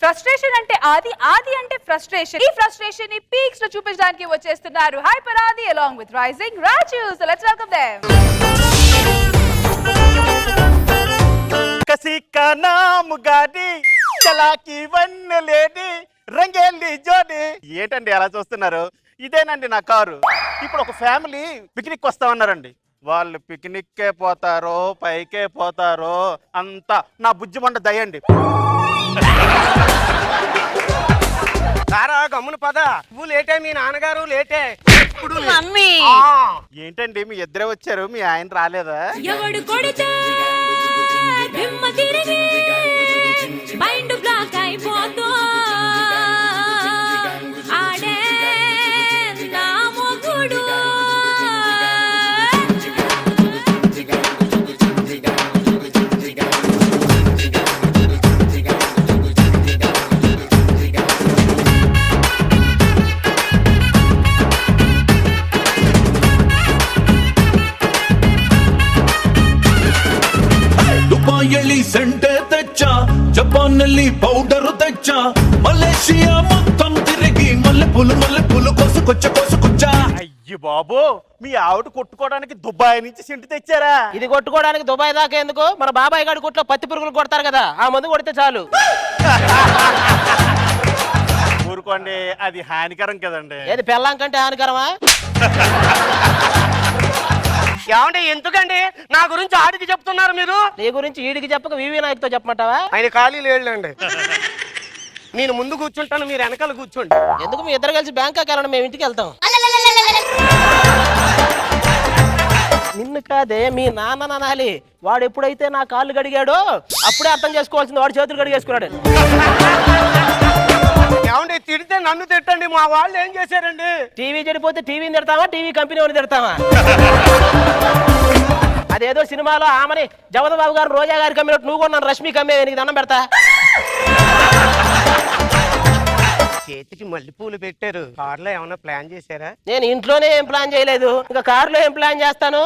Frustration అంటే ఆది, ఆది అంటే ఫ్రస్ట్రేషన్. ఈ ఫ్రస్ట్రేషన్ ని పీక్స్ లో చూపించడానికి వచ్చేస్తున్నారు హైపర్ ఆది along with rising Raju. So let's welcome them. कसी का नाम गाड़ी చలాకి వన్నెలేడి రంగేలి జోడి. ఏంటండి అలా చూస్తున్నారు? ఇదేనండి నా కారు. ఇప్పుడు ఒక ఫ్యామిలీ పిక్నిక్ వస్తామన్నారండి. వాళ్ళు పిక్నిక్కే పోతారో పైకే పోతారో అంతా నా బుజ్జిమండ దయండి. సారా గమ్మున పద, నువ్వు లేటే, మీ నాన్నగారు లేటే. మమ్మీ ఏంటండి మీ ఇద్దరే వచ్చారు, మీ ఆయన రాలేదా? ఎవడు కొడితే దిమ్మ తిరిగి మైండ్ బ్లాక్ అయిపోతో ఆడే నా మొగుడు. ದುಬಾಯಲ್ಲಿ ಸೆಂಟೆ ತೆಚ್ಚ, ಜಪಾನ್ನಲ್ಲಿ ಪೌಡರ್ ತೆಚ್ಚ, ಮಲೇಷಿಯಾ మొత్తం తిరిగి మల్లెపూలు కోసుకొచ్చా. అయ్యి బాబు, మీ ఆవిడ కొట్టుకోవడానికి దుబాయ్ నుంచి సింటి తెచ్చారా? ఇది కొట్టుకోవడానికి దుబాయ్ దాకా ఎందుకు? మన బాబాయ్ గారి కొట్లో పత్తి పురుగులు కొడతారు కదా, ఆ మందు కొడితే చాలు. ఊరుకోండి, అది హానికరం కదండి. ఏది పెళ్ళాం కంటే హానికరమా? ఏమంటే ఎందుకండి నా గురించి ఆడికి చెప్తున్నారు మీరు? నీ గురించి ఈడికి చెప్పక వివి నాయక్తో చెప్పమంటావా? ఆయన ఖాళీ లేడండి. నేను ముందు కూర్చుంటాను, మీరు వెనకాల కూర్చోండి. ఎందుకు? మీ ఇద్దరు కలిసి బ్యాంకాక్ వెళ్ళండి, మేము ఇంటికి వెళ్తాం. నిన్ను కాదే, మీ నాన్న నానాలి. వాడు ఎప్పుడైతే నా కాళ్ళు గడిగాడో అప్పుడే అర్థం చేసుకోవాల్సింది, వాడు చేతులు గడిగేసుకున్నాడు. ఏమండి తిడితే నన్ను తిట్టండి, మా వాళ్ళు ఏం చేశారండి? టీవీ చెడిపోతే టీవీని తిడతావా, టీవీ కంపెనీ వాడిని తిడతావా? అదేదో సినిమాలో ఆమెని జగన్ బాబు గారు రోజా గారికి అమ్మినట్టు నువ్వు కూడా నన్ను రష్మికి అమ్మే, నీకు దండం పెడతా. చేతికి మల్లెపూలు పెట్టారు, కారులో ఏమైనా ప్లాన్ చేశారా? నేను ఇంట్లోనే ఏం ప్లాన్ చేయలేదు, ఇంకా కారులో ఏం ప్లాన్ చేస్తాను?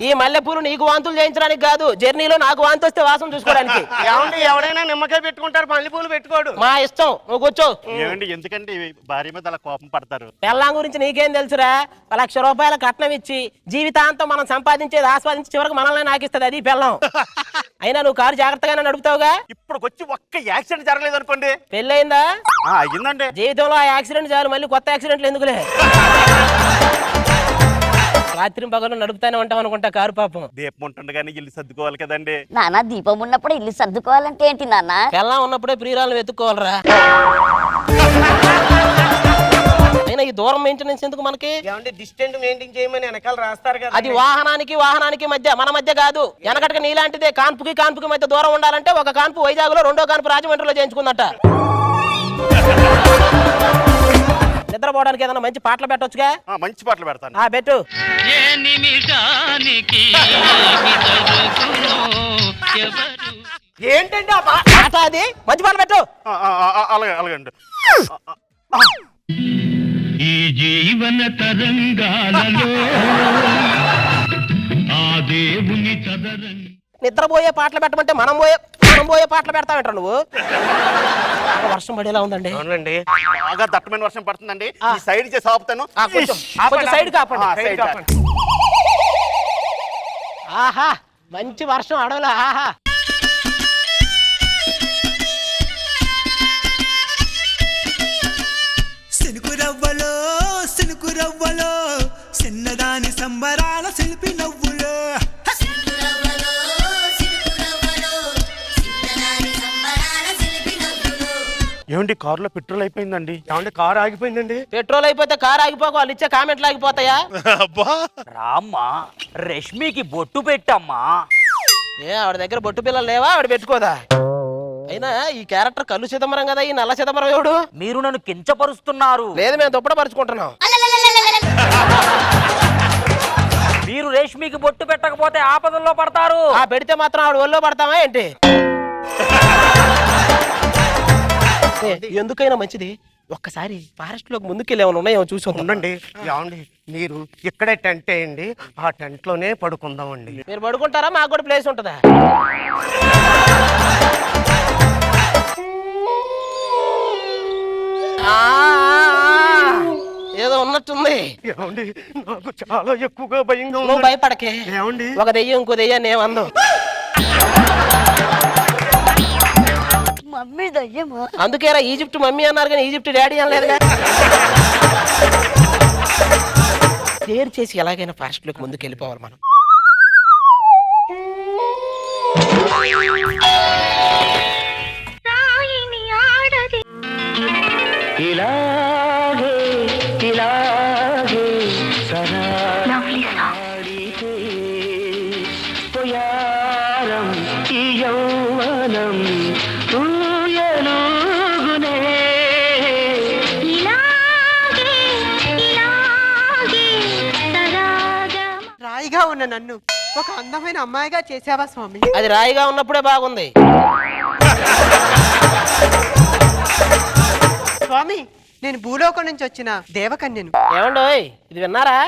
ఈ మల్లెపూలు నీకు వాంతులు చేయించడానికి కాదు, జర్నీలో నాకు వాంతి వస్తే వాసన చూసుకోవడానికి. ఏమండి ఎవడైనా నిమ్మకాయ పెట్టుకుంటారు, మల్లెపూలు పెట్టుకోడు. మా ఇష్టం, నువ్వు కూర్చో. ఏమండి ఎందుకంటే భార్య మీద అలా కోపం పడతారు? పెళ్ళాం గురించి నీకేం తెలుసురా? ₹1,00,000 కట్నం ఇచ్చి జీవితాంతం మనం సంపాదించేది ఆస్వాదించి చివరికి మనల్ని నాకిస్తుంది, అది పెళ్ళాం. అయినా నువ్వు కారు జాగ్రత్తగానే నడుపుతావుగా? ఇప్పుడు వచ్చి ఒక్క యాక్సిడెంట్ జరగలేదు అనుకోండి. పెళ్ళయిందా? అయ్యిందండి. జీవితంలో ఆ యాక్సిడెంట్ చాలు, మళ్ళీ కొత్త యాక్సిడెంట్లు ఎందుకులే. రాత్రి పగలు నడుపుతానే ఉంటాం అనుకుంటా కారు. పాపం దీపం ఉంటుండగానే ఇల్లు సర్దుకోవాలి కదండి. నాన్న దీపం ఉన్నప్పుడు ఇల్లు సర్దుకోవాలంటే ఏంటి నాన్న? పెళ్ళాం ఉన్నప్పుడే ప్రియురాలను వెతుక్కోవాలరా. అయినా ఈ దూరం మెయింటెనెన్స్ ఎందుకు మనకి? డిస్టెన్స్ మెయింటైన్ చేయమని వెనకాల రాస్తారు కదా. అది వాహనానికి మధ్య, మన మధ్య కాదు. వెనకటికి నీలాంటిదే, కాన్పుకి మధ్య దూరం ఉండాలంటే ఒక కాన్పు వైజాగ్ లో, రెండో కాన్పు రాజమండ్రిలో చేయించుకుందట. నిద్రపోవడానికి ఏదైనా మంచి పాటలు పెట్టొచ్చుగా? మంచి పాటలు పెడతాను. పెట్టు. ఏంటంటే ఆ పాట? అది మంచి పాటలు పెట్టు. అలాగండి. ఈ జీవన తరంగాలలో ఆ దేవుని తదరంగ నిద్రపోయే పాటలు పెట్టమంటే మనం పోయే పాటలు పెడతామంటారు నువ్వు. వర్షం పడేలా ఉందండి. అవునండి, బాగా దట్టమైన వర్షం పడుతుందండి. ఈ సైడ్ చేసి ఆపుతాను. కొంచెం సైడ్ కాపండి. ఆహా, మంచి వర్షం అడవులా. ఆహా, సినుకు రవ్వలో చిన్నదాని సంబరాల శిల్పి నవ్వులో. ఏమండి కారులో పెట్రోల్ అయిపోయిందండి. ఏమంటే కారు ఆగిపోయిందండి? పెట్రోల్ అయిపోతే కారు ఆగిపోక వాళ్ళు ఇచ్చే కామెంట్లు ఆగిపోతాయా? రామ్మా, రష్మికి బొట్టు పెట్టమ్మా. ఆవిడ దగ్గర బొట్టు పిల్లలు లేవా? ఆవిడ పెట్టుకోదా? అయినా ఈ క్యారెక్టర్ కళ్ళు చిదంబరం కదా, ఈ నల్ల చిదంబరం ఎవడు? మీరు నన్ను కించపరుస్తున్నారు. లేదు, మేము దుప్పట పరుచుకుంటున్నాం. మీరు రేష్మికి బొట్టు పెట్టకపోతే ఆపదల్లో పడతారు. పెడితే మాత్రం ఆవిడ ఒళ్ళో పడతామా ఏంటి? ఎందుకైనా మంచిది ఒక్కసారి ఫారెస్ట్ లోకి ముందుకెళ్ళి ఏమైనా ఉన్నాయేమో చూసి ఉండండి. ఏమండి మీరు ఇక్కడే టెంట్ వేయండి, ఆ టెంట్ లోనే పడుకుందామండి. మీరు పడుకుంటారా? మాకు కూడా ప్లేస్ ఉంటుందా? ఏదో ఉన్నట్టుంది. ఏమండి నాకు చాలా ఎక్కువగా భయంగా నువ్వు ఉంది. భయపడకే. ఏమండి ఒక దెయ్యం ఇంకో దెయ్యాన్ని ఏమందో. మమ్మీ దయ్యమా? అందుకేరా ఈజిప్ట్ మమ్మీ అన్నారు కానీ ఈజిప్ట్ డాడీ అనలేదుగా. క్లియర్ చేసి ఎలాగైనా ఫారెస్ట్ లోకి ముందుకు వెళ్ళిపోవాలి మనం. రాయిగా ఉన్న నన్ను ఒక అందమైన అమ్మాయిగా చేసావా స్వామి? అది రాయిగా ఉన్నప్పుడే బాగుంది. స్వామి నేను భూలోకం నుంచి వచ్చిన దేవకన్యను. ఏమండోయ్ ఇది విన్నారా?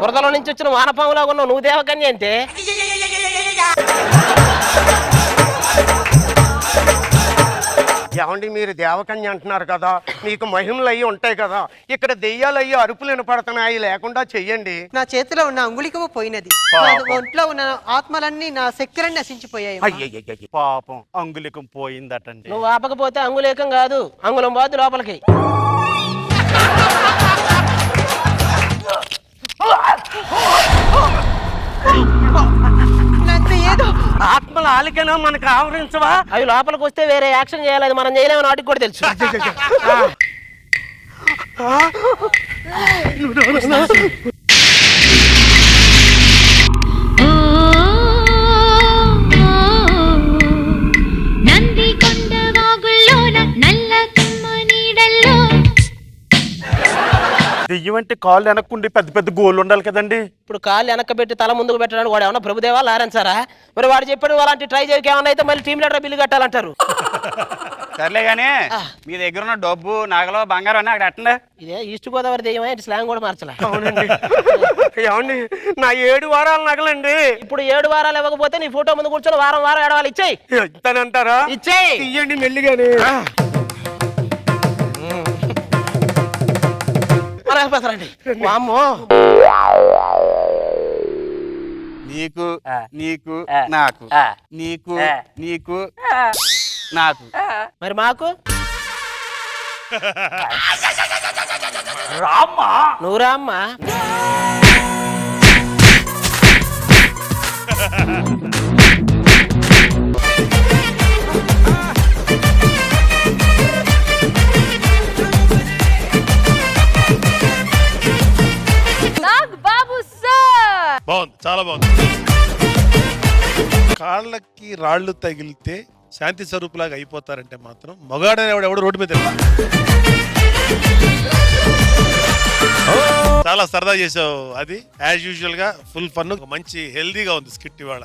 బురదలో నుంచి వచ్చిన వానపాములా ఉన్నావు, నువ్వు దేవకన్య అంటే? ఏమండి మీరు దేవకన్య అంటున్నారు కదా, మీకు మహిమలు అయ్యి ఉంటాయి కదా, ఇక్కడ దెయ్యాలు అయ్యి అరుపులు వినపడుతున్నాయి, లేకుండా చెయ్యండి. నా చేతిలో ఉన్న అంగుళికము పోయినది. నా ఒంట్లో ఉన్న ఆత్మలన్నీ నా శక్తులన్నీ నశించిపోయాయి. అయ్యయ్యయ్య. పాపం అంగుళికం పోయిందటండి. నువ్వు ఆపకపోతే అంగులేకం కాదు, అంగుళం బాదు లోపలికి. నన్ను ఏదో ఆత్మల ఆలికనా మనకు ఆవరించవా? అవి లోపలికి వస్తే వేరే యాక్షన్ చేయాలి, అది మనం చేయలేమని వాటికి కూడా తెలుసు. నంది కొండ వాగుల్లోన నల్ల కమ్మ నీడల్లో దెయ్యం అంటే కాళ్ళు వెనక్కుండి పెద్ద పెద్ద గోళ్ళు ఉండాలి కదండి. ఇప్పుడు కాళ్ళు వెనక్కి పెట్టి తల ముందుకు పెట్టడానికి వాడు ఏమన్నా ప్రభుదేవా లారెన్సారా? మరి వాడు చెప్పాడు అలాంటి ట్రై చేయక ఏమన్నా అయితే మళ్ళీ టీమ్ లీడర్ బిల్లు కట్టాలంటారు. సర్లే గానీ మీ దగ్గర ఉన్న డబ్బు నగలు బంగారం అని అక్కడ అట్టండి. ఇదే ఈస్ట్ గోదావరి దెయ్యమా ఇటు స్లాంగ్ కూడా మార్చలే. అవునండి. ఏమండి నా 7 వారాలు నగలండి. ఇప్పుడు 7 వారాలు ఇవ్వకపోతే నీ ఫోటో ముందు కూర్చొని వారం వారం ఏడవాలి. ఇచ్చేయి ఇస్తానంటారా? ఇచ్చేయి. ఇయ్యండి మెల్లిగానే. వామ్మో నీకు నీకు నాకు నీకు నీకు నాకు మరి మాకు రామ్మా నువ్వు రామ్మా. నాగ్ బాబు సార్ బాగుంది, చాలా బాగుంది. కాళ్ళకి రాళ్ళు తగిలితే శాంతి స్వరూపులాగా అయిపోతారంటే మాత్రం మగాడనేవాడు ఎవడు రోడ్డు మీద తిరగడు. చాలా సరదా చేసావు. అది యాజ్ యూజువల్ గా ఫుల్ ఫన్, మంచి హెల్దీగా ఉంది స్కిట్ ఇవాళ.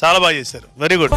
చాలా బాగా చేశారు, వెరీ గుడ్.